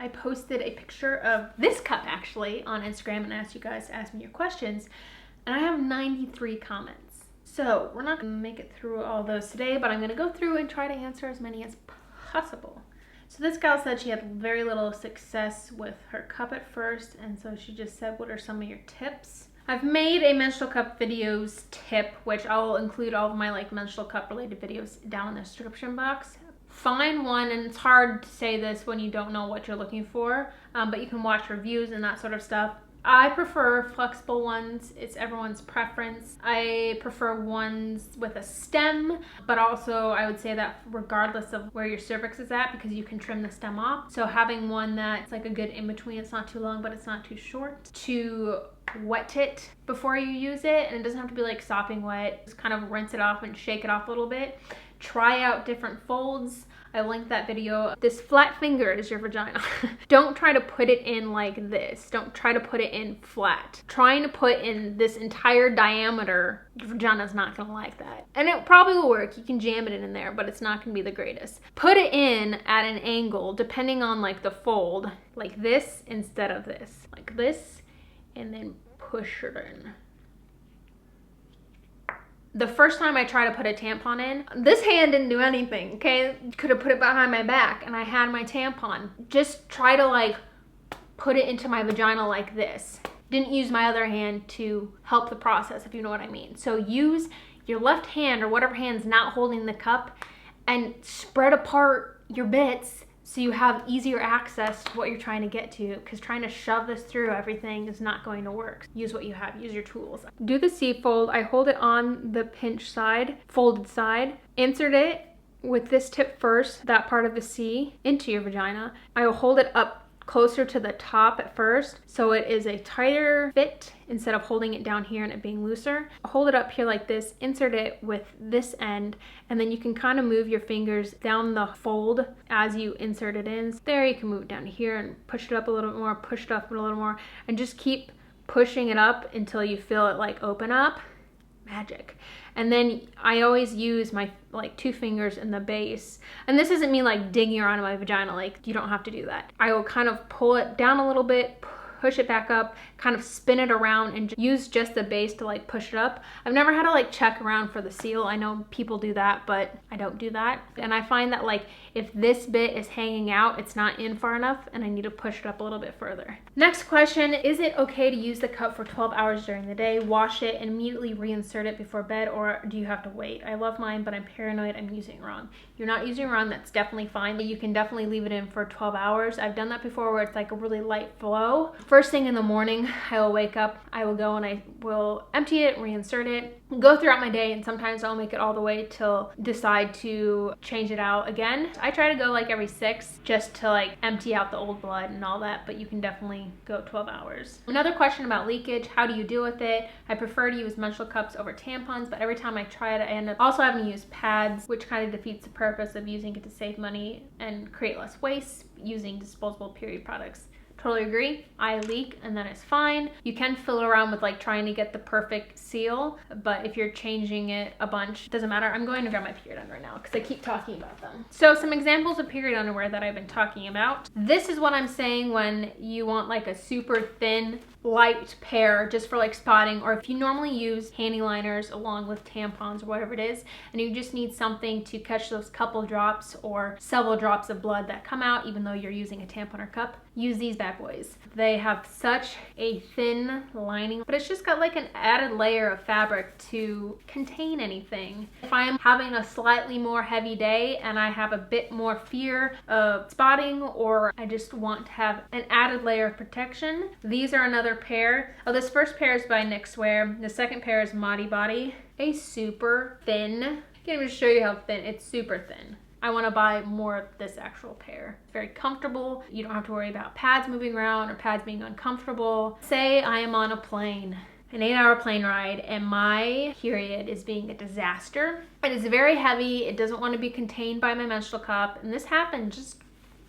I posted a picture of this cup actually on Instagram and asked you guys to ask me your questions, and I have 93 comments. So we're not gonna make it through all those today, but I'm gonna go through and try to answer as many as possible. So this gal said she had very little success with her cup at first, and so she just said, what are some of your tips? I've made a menstrual cup videos tip, which I'll include all of my like menstrual cup related videos down in the description box. Find one, and it's hard to say this when you don't know what you're looking for, but you can watch reviews and that sort of stuff. I prefer flexible ones. It's everyone's preference. I prefer ones with a stem, but also I would say that regardless of where your cervix is at, because you can trim the stem off. So having one that's like a good in-between, it's not too long, but it's not too short, to wet it before you use it. And it doesn't have to be like sopping wet. Just kind of rinse it off and shake it off a little bit. Try out different folds. I linked that video. This flat finger is your vagina. Don't try to put it in like this. Don't try to put it in flat. Trying to put in this entire diameter, your vagina's not gonna like that. And it probably will work. You can jam it in there, but it's not gonna be the greatest. Put it in at an angle, depending on like the fold, like this instead of this. Like this, and then push it in. The first time I tried to put a tampon in, this hand didn't do anything, okay? Could have put it behind my back and I had my tampon. Just try to like put it into my vagina like this. Didn't use my other hand to help the process, if you know what I mean. So use your left hand or whatever hand's not holding the cup and spread apart your bits so you have easier access to what you're trying to get to, because trying to shove this through everything is not going to work. Use what you have, use your tools. Do the C-fold. I hold it on the pinch side, folded side. Insert it with this tip first, that part of the C, into your vagina. I will hold it up closer to the top at first, so it is a tighter fit instead of holding it down here and it being looser. Hold it up here like this, insert it with this end, and then you can kind of move your fingers down the fold as you insert it in. There, you can move it down here and push it up a little bit more, push it up a little more, and just keep pushing it up until you feel it like open up. Magic. And then I always use my like 2 fingers in the base, and this isn't me like digging around in my vagina, like you don't have to do that. I will kind of pull it down a little bit, push it back up, kind of spin it around, and use just the base to like push it up. I've never had to like check around for the seal. I know people do that, but I don't do that. And I find that like if this bit is hanging out, it's not in far enough and I need to push it up a little bit further. Next question, is it okay to use the cup for 12 hours during the day, wash it, and immediately reinsert it before bed, or do you have to wait? I love mine, but I'm paranoid I'm using it wrong. You're not using it wrong, that's definitely fine. You can definitely leave it in for 12 hours. I've done that before where it's like a really light flow. First thing in the morning, I will wake up, I will go and I will empty it, reinsert it, go throughout my day, and sometimes I'll make it all the way till decide to change it out again. I try to go like every 6 just to like empty out the old blood and all that, but you can definitely go 12 hours. Another question about leakage, how do you deal with it? I prefer to use menstrual cups over tampons, but every time I try it, I end up also having to use pads, which kind of defeats the purpose of using it to save money and create less waste using disposable period products. Totally agree. I leak and then it's fine. You can fill around with like trying to get the perfect seal, but if you're changing it a bunch, it doesn't matter. I'm going to grab my period underwear now because I keep talking about them. So some examples of period underwear that I've been talking about. This is what I'm saying when you want like a super thin, light pair just for like spotting, or if you normally use panty liners along with tampons or whatever it is, and you just need something to catch those couple drops or several drops of blood that come out even though you're using a tampon or cup, use these bad boys. They have such a thin lining, but it's just got like an added layer of fabric to contain anything. If I am having a slightly more heavy day and I have a bit more fear of spotting, or I just want to have an added layer of protection, these are another pair. Oh, this first pair is by Knixwear. The second pair is Modi Body. A super thin. I can't even show you how thin. It's super thin. I want to buy more of this actual pair. It's very comfortable. You don't have to worry about pads moving around or pads being uncomfortable. Say I am on a plane, an 8-hour plane ride, and my period is being a disaster. It is very heavy. It doesn't want to be contained by my menstrual cup. And this happened just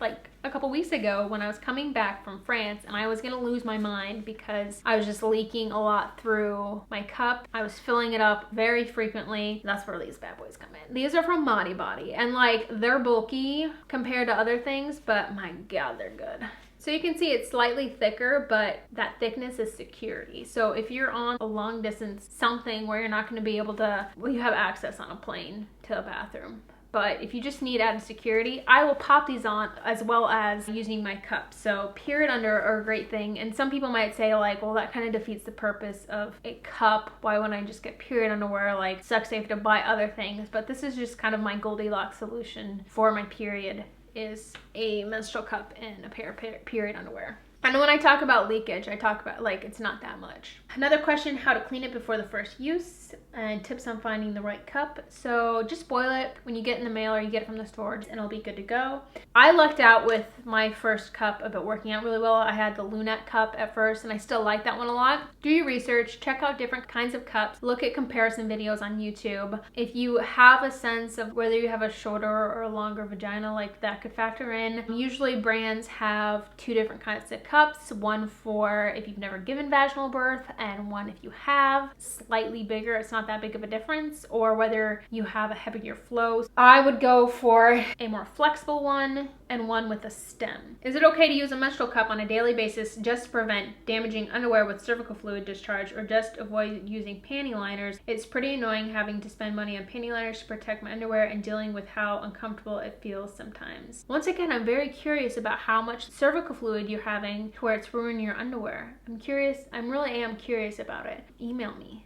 like a couple weeks ago when I was coming back from France, and I was gonna lose my mind because I was just leaking a lot through my cup. I was filling it up very frequently. That's where these bad boys come in. These are from Body Body, and like they're bulky compared to other things, but my God, they're good. So you can see it's slightly thicker, but that thickness is security. So if you're on a long distance something where you're not going to be able to, well, you have access on a plane to a bathroom. But if you just need added security, I will pop these on as well as using my cup. So period under are a great thing. And some people might say like, well, that kind of defeats the purpose of a cup. Why wouldn't I just get period underwear? Like, sucks I have to buy other things. But this is just kind of my Goldilocks solution for my period, is a menstrual cup and a pair of period underwear. And when I talk about leakage, I talk about like it's not that much. Another question, how to clean it before the first use, and tips on finding the right cup. So just boil it when you get in the mail or you get it from the store, and it'll be good to go. I lucked out with my first cup of it working out really well. I had the Lunette cup at first, and I still like that one a lot. Do your research, check out different kinds of cups, look at comparison videos on YouTube. If you have a sense of whether you have a shorter or a longer vagina, like that could factor in. Usually brands have two different kinds of cups, one for if you've never given vaginal birth and one if you have, slightly bigger. It's not that big of a difference, or whether you have a heavier flow. I would go for a more flexible one and one with a stem. Is it okay to use a menstrual cup on a daily basis just to prevent damaging underwear with cervical fluid discharge, or just avoid using panty liners? It's pretty annoying having to spend money on panty liners to protect my underwear and dealing with how uncomfortable it feels sometimes. Once again, I'm very curious about how much cervical fluid you're having to where it's ruining your underwear. I'm curious. I really am curious about it. Email me.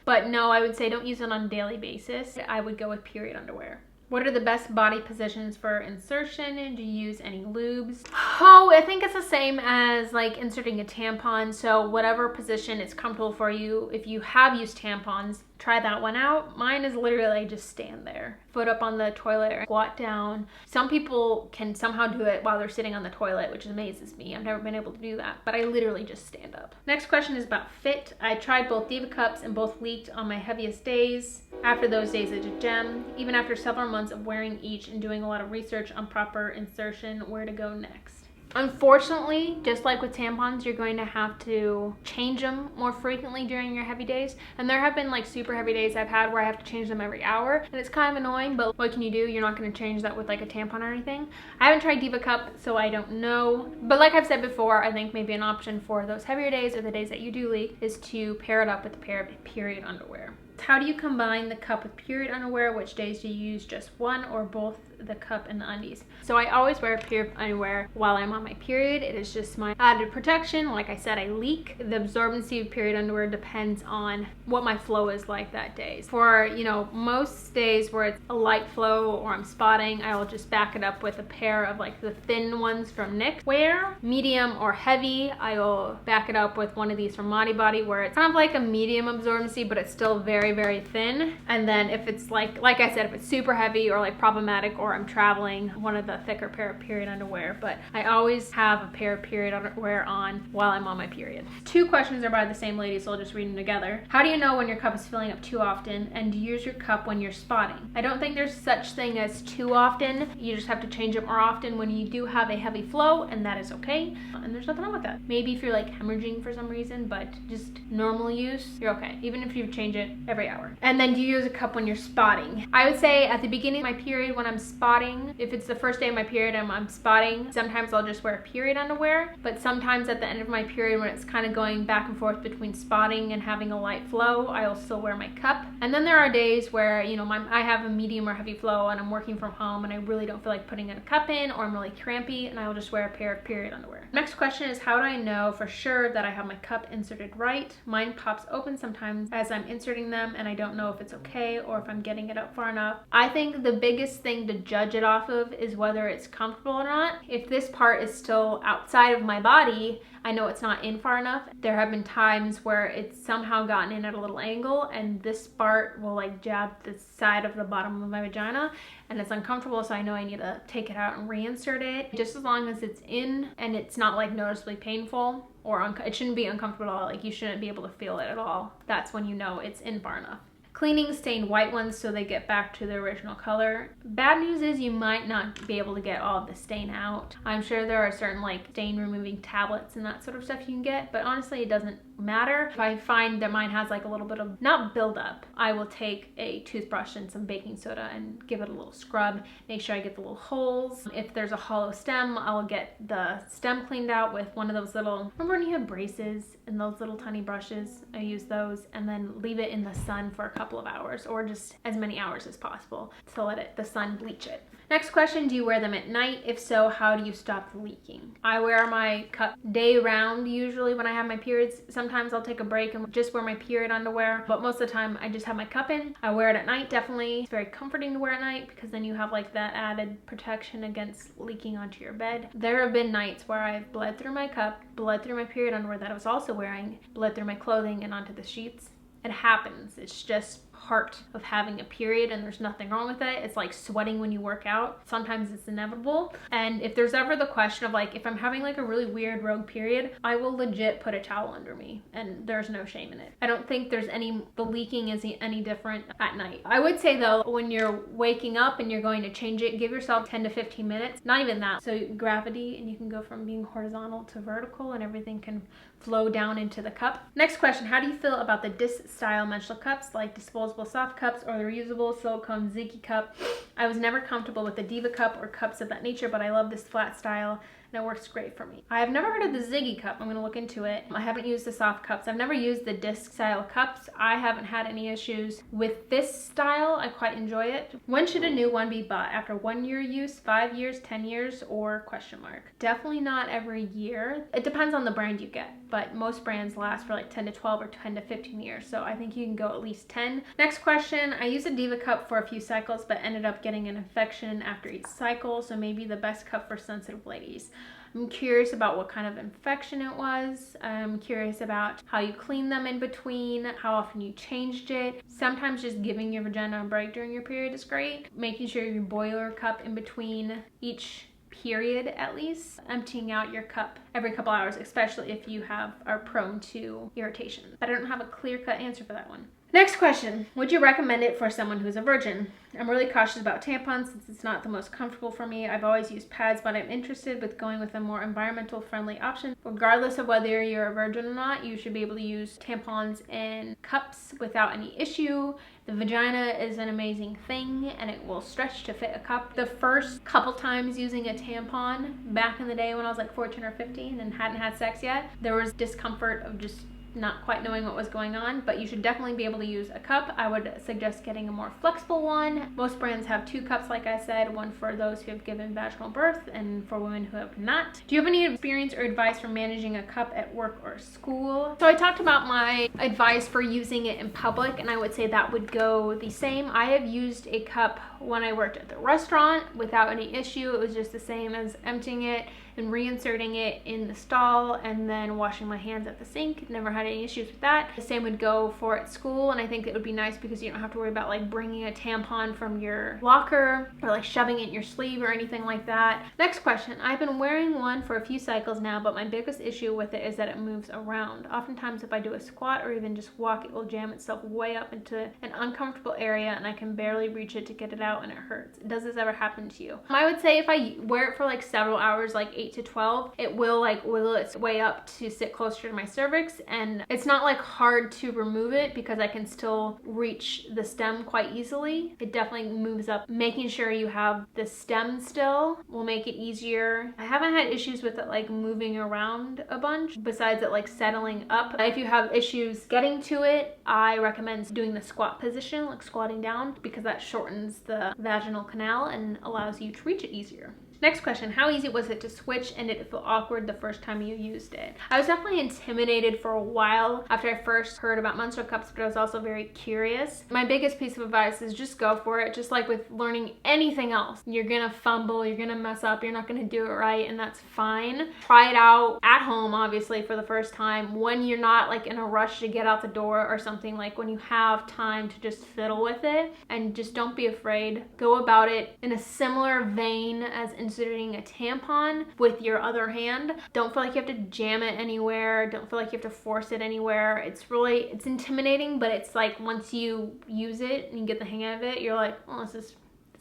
But no, I would say don't use it on a daily basis. I would go with period underwear. What are the best body positions for insertion, and do you use any lubes? Oh, I think it's the same as like inserting a tampon. So whatever position is comfortable for you. If you have used tampons, try that one out. Mine is literally just stand there, foot up on the toilet or squat down. Some people can somehow do it while they're sitting on the toilet, which amazes me. I've never been able to do that, but I literally just stand up. Next question is about fit. I tried both Diva cups and both leaked on my heaviest days. After those days, it's a gem. Even after several months of wearing each and doing a lot of research on proper insertion, where to go next? Unfortunately, just like with tampons, you're going to have to change them more frequently during your heavy days. And there have been like super heavy days I've had where I have to change them every hour, and it's kind of annoying, but what can you do? You're not going to change that with like a tampon or anything. I haven't tried Diva cup, so I don't know. But like I've said before, I think maybe an option for those heavier days or the days that you do leak is to pair it up with a pair of period underwear. How do you combine the cup with period underwear? Which days do you use just one or both the cup and the undies? So I always wear period underwear while I'm on my period. It is just my added protection. Like I said, I leak. The absorbency of period underwear depends on what my flow is like that day. For, you know, most days where it's a light flow or I'm spotting, I will just back it up with a pair of like the thin ones from NYX. Where medium or heavy, I will back it up with one of these from Body Body, where it's kind of like a medium absorbency, but it's still very, very thin. And then if it's like I said, if it's super heavy or like problematic, or I'm traveling, one of the thicker pair of period underwear. But I always have a pair of period underwear on while I'm on my period. Two questions are by the same lady, so I'll just read them together. How do you know when your cup is filling up too often, and do you use your cup when you're spotting? I don't think there's such thing as too often. You just have to change it more often when you do have a heavy flow, and that is okay. And there's nothing wrong with that. Maybe if you're like hemorrhaging for some reason, but just normal use, you're okay. Even if you change it every hour. And then do you use a cup when you're spotting? I would say at the beginning of my period when I'm spotting, if it's the first day of my period and I'm spotting, sometimes I'll just wear period underwear, but sometimes at the end of my period when it's kind of going back and forth between spotting and having a light flow, I'll still wear my cup. And then there are days where, you know, I have a medium or heavy flow and I'm working from home and I really don't feel like putting a cup in, or I'm really crampy, and I will just wear a pair of period underwear. Next question is, how do I know for sure that I have my cup inserted right? Mine pops open sometimes as I'm inserting them, and I don't know if it's okay or if I'm getting it up far enough. I think the biggest thing to judge it off of is whether it's comfortable or not. If this part is still outside of my body, I know it's not in far enough. There have been times where it's somehow gotten in at a little angle, and this part will like jab the side of the bottom of my vagina, and it's uncomfortable, so I know I need to take it out and reinsert it. Just as long as it's in and it's not like noticeably painful, or it shouldn't be uncomfortable at all. Like, you shouldn't be able to feel it at all. That's when you know it's in far enough. cleaning stained white ones so they get back to their original color. Bad news is you might not be able to get all of the stain out. I'm sure there are certain like stain removing tablets and that sort of stuff you can get, but honestly it doesn't matter. If I find that mine has like a little bit of not buildup, I will take a toothbrush and some baking soda and give it a little scrub, make sure I get the little holes. If there's a hollow stem, I'll get the stem cleaned out with one of those little, remember when you had braces and those little tiny brushes? I use those and then leave it in the sun for a couple of hours, or just as many hours as possible to let the sun bleach it. Next question, do you wear them at night? If so, how do you stop leaking? I wear my cup day round usually when I have my periods. Sometimes I'll take a break and just wear my period underwear, but most of the time I just have my cup in. I wear it at night, definitely. It's very comforting to wear at night because then you have like that added protection against leaking onto your bed. There have been nights where I've bled through my cup, bled through my period underwear that I was also wearing, bled through my clothing and onto the sheets. It happens. It's just part of having a period and there's nothing wrong with it. It's like sweating when you work out. Sometimes it's inevitable. And if there's ever the question of like, if I'm having like a really weird rogue period, I will legit put a towel under me and there's no shame in it. I don't think there's the leaking is any different at night. I would say though, when you're waking up and you're going to change it, give yourself 10 to 15 minutes, not even that. So gravity, and you can go from being horizontal to vertical and everything can flow down into the cup. Next question, how do you feel about the disc style menstrual cups like disposable soft cups or the reusable silicone Ziggy cup? I was never comfortable with the Diva cup or cups of that nature, but I love this flat style and it works great for me. I have never heard of the Ziggy cup. I'm gonna look into it. I haven't used the soft cups. I've never used the disc style cups. I haven't had any issues with this style. I quite enjoy it. When should a new one be bought? After 1 year use, 5 years, 10 years, or question mark? Definitely not every year. It depends on the brand you get, but most brands last for like 10 to 12 or 10 to 15 years. So I think you can go at least 10. Next question, I used a Diva cup for a few cycles, but ended up getting an infection after each cycle. So maybe the best cup for sensitive ladies. I'm curious about what kind of infection it was. I'm curious about how you clean them in between, how often you changed it. Sometimes just giving your vagina a break during your period is great. Making sure your boiler cup in between each period at least, emptying out your cup every couple hours, especially if you are prone to irritation. But I don't have a clear-cut answer for that one. Next question, would you recommend it for someone who's a virgin? I'm really cautious about tampons since it's not the most comfortable for me. I've always used pads, but I'm interested with going with a more environmental friendly option. Regardless of whether you're a virgin or not, you should be able to use tampons and cups without any issue. The vagina is an amazing thing and it will stretch to fit a cup. The first couple times using a tampon back in the day when I was like 14 or 15 and hadn't had sex yet, there was discomfort of just not quite knowing what was going on, but you should definitely be able to use a cup. I would suggest getting a more flexible one. Most brands have 2 cups, like I said, one for those who have given vaginal birth and for women who have not. Do you have any experience or advice for managing a cup at work or school? So I talked about my advice for using it in public, and I would say that would go the same. I have used a cup when I worked at the restaurant without any issue. It was just the same as emptying it and reinserting it in the stall and then washing my hands at the sink. Never had any issues with that. The same would go for at school, and I think it would be nice because you don't have to worry about like bringing a tampon from your locker or like shoving it in your sleeve or anything like that. Next question, I've been wearing one for a few cycles now, but my biggest issue with it is that it moves around. Oftentimes if I do a squat or even just walk, it will jam itself way up into an uncomfortable area and I can barely reach it to get it out and it hurts. Does this ever happen to you? I would say if I wear it for like several hours, like 8 to 12, it will like wiggle its way up to sit closer to my cervix, and it's not like hard to remove it because I can still reach the stem quite easily. It definitely moves up. Making sure you have the stem still will make it easier. I haven't had issues with it like moving around a bunch besides it like settling up. If you have issues getting to it, I recommend doing the squat position, like squatting down, because that shortens the vaginal canal and allows you to reach it easier. Next question, how easy was it to switch and did it feel awkward the first time you used it? I was definitely intimidated for a while after I first heard about menstrual cups, but I was also very curious. My biggest piece of advice is just go for it. Just like with learning anything else, you're gonna fumble, you're gonna mess up, you're not gonna do it right, and that's fine. Try it out at home, obviously, for the first time when you're not like in a rush to get out the door or something, like when you have time to just fiddle with it, and just don't be afraid. Go about it in a similar vein as inserting a tampon with your other hand. Don't feel like you have to jam it anywhere. Don't feel like you have to force it anywhere. It's intimidating, but it's like once you use it and you get the hang of it, you're like, oh, this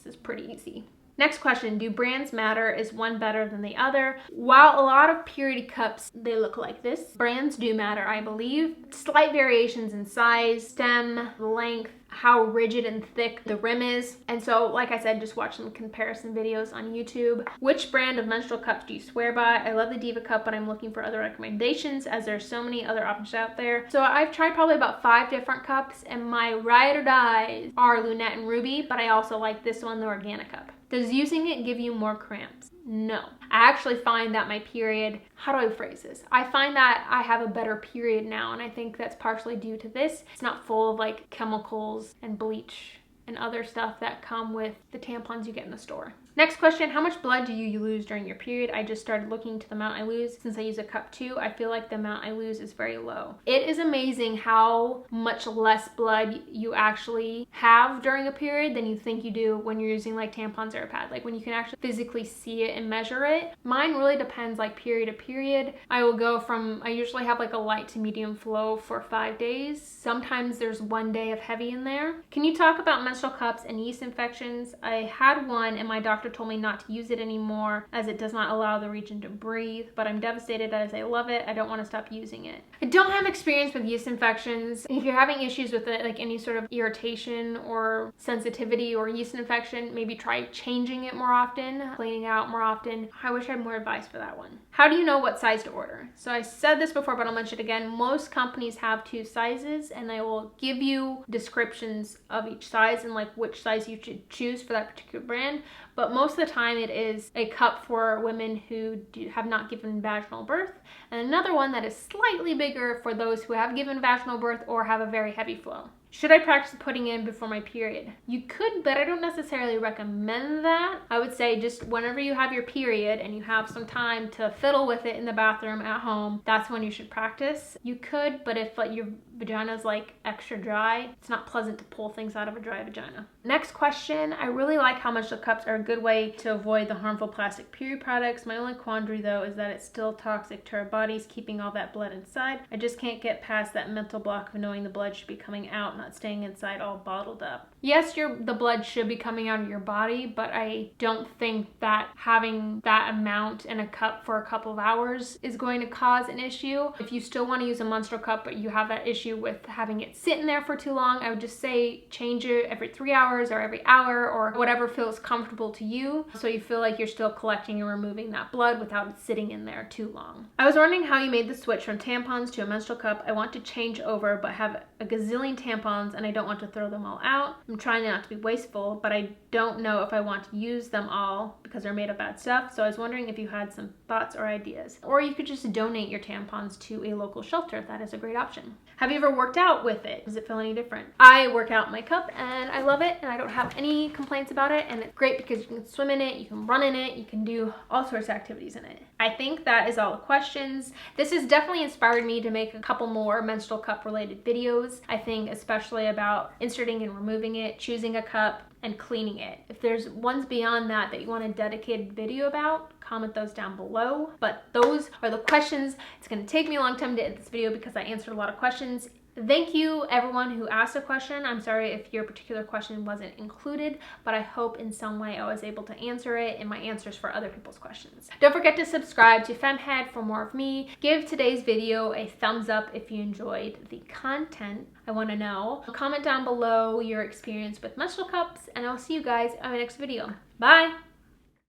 is pretty easy. Next question, do brands matter? Is one better than the other? While a lot of purity cups, they look like this, brands do matter, I believe. Slight variations in size, stem, length, how rigid and thick the rim is. And so, like I said, just watch some comparison videos on YouTube. Which brand of menstrual cups do you swear by? I love the Diva cup, but I'm looking for other recommendations as there's so many other options out there. So I've tried probably about 5 different cups, and my ride or dies are Lunette and Ruby, but I also like this one, the Organic cup. Does using it give you more cramps? No. I actually find that my period, how do I phrase this? I find that I have a better period now, and I think that's partially due to this. It's not full of like chemicals and bleach and other stuff that come with the tampons you get in the store. Next question, how much blood do you lose during your period? I just started looking to the amount I lose. Since I use a cup too, I feel like the amount I lose is very low. It is amazing how much less blood you actually have during a period than you think you do when you're using like tampons or a pad. Like when you can actually physically see it and measure it. Mine really depends like period to period. I will go from, I usually have like a light to medium flow for 5 days. Sometimes there's 1 day of heavy in there. Can you talk about menstrual cups and yeast infections? I had one and my doctor told me not to use it anymore as it does not allow the region to breathe, but I'm devastated as I love it. I don't want to stop using it. I don't have experience with yeast infections. If you're having issues with it, like any sort of irritation or sensitivity or yeast infection, maybe try changing it more often, cleaning out more often. I wish I had more advice for that one. How do you know what size to order? So I said this before, but I'll mention it again. Most companies have 2 sizes and they will give you descriptions of each size and like which size you should choose for that particular brand. But most of the time it is a cup for women who have not given vaginal birth, and another one that is slightly bigger for those who have given vaginal birth or have a very heavy flow. Should I practice putting in before my period? You could, but I don't necessarily recommend that. I would say just whenever you have your period and you have some time to fiddle with it in the bathroom at home, that's when you should practice. You could, but if like your vagina is like extra dry, it's not pleasant to pull things out of a dry vagina. Next question, I really like how menstrual cups are a good way to avoid the harmful plastic period products. My only quandary though is that it's still toxic to our bodies, keeping all that blood inside. I just can't get past that mental block of knowing the blood should be coming out, not staying inside all bottled up. Yes, the blood should be coming out of your body, but I don't think that having that amount in a cup for a couple of hours is going to cause an issue. If you still want to use a menstrual cup, but you have that issue with having it sitting there for too long, I would just say change it every 3 hours or every hour or whatever feels comfortable to you, so you feel like you're still collecting and removing that blood without it sitting in there too long. I was wondering how you made the switch from tampons to a menstrual cup. I want to change over, but have a gazillion tampons and I don't want to throw them all out. I'm trying not to be wasteful, but I don't know if I want to use them all because they're made of bad stuff. So I was wondering if you had some thoughts or ideas. Or you could just donate your tampons to a local shelter. That is a great option. Have you ever worked out with it? Does it feel any different? I work out in my cup and I love it and I don't have any complaints about it, and it's great because you can swim in it, you can run in it, you can do all sorts of activities in it. I think that is all the questions. This has definitely inspired me to make a couple more menstrual cup related videos. I think especially about inserting and removing it, choosing a cup, and cleaning it. If there's ones beyond that that you want a dedicated video about, comment those down below. But those are the questions. It's gonna take me a long time to edit this video because I answered a lot of questions. Thank you everyone who asked a question. I'm sorry if your particular question wasn't included, but I hope in some way I was able to answer it in my answers for other people's questions. Don't forget to subscribe to FemmeHead for more of me. Give today's video a thumbs up if you enjoyed the content. I want to know. Comment down below your experience with menstrual cups, and I'll see you guys on my next video. Bye!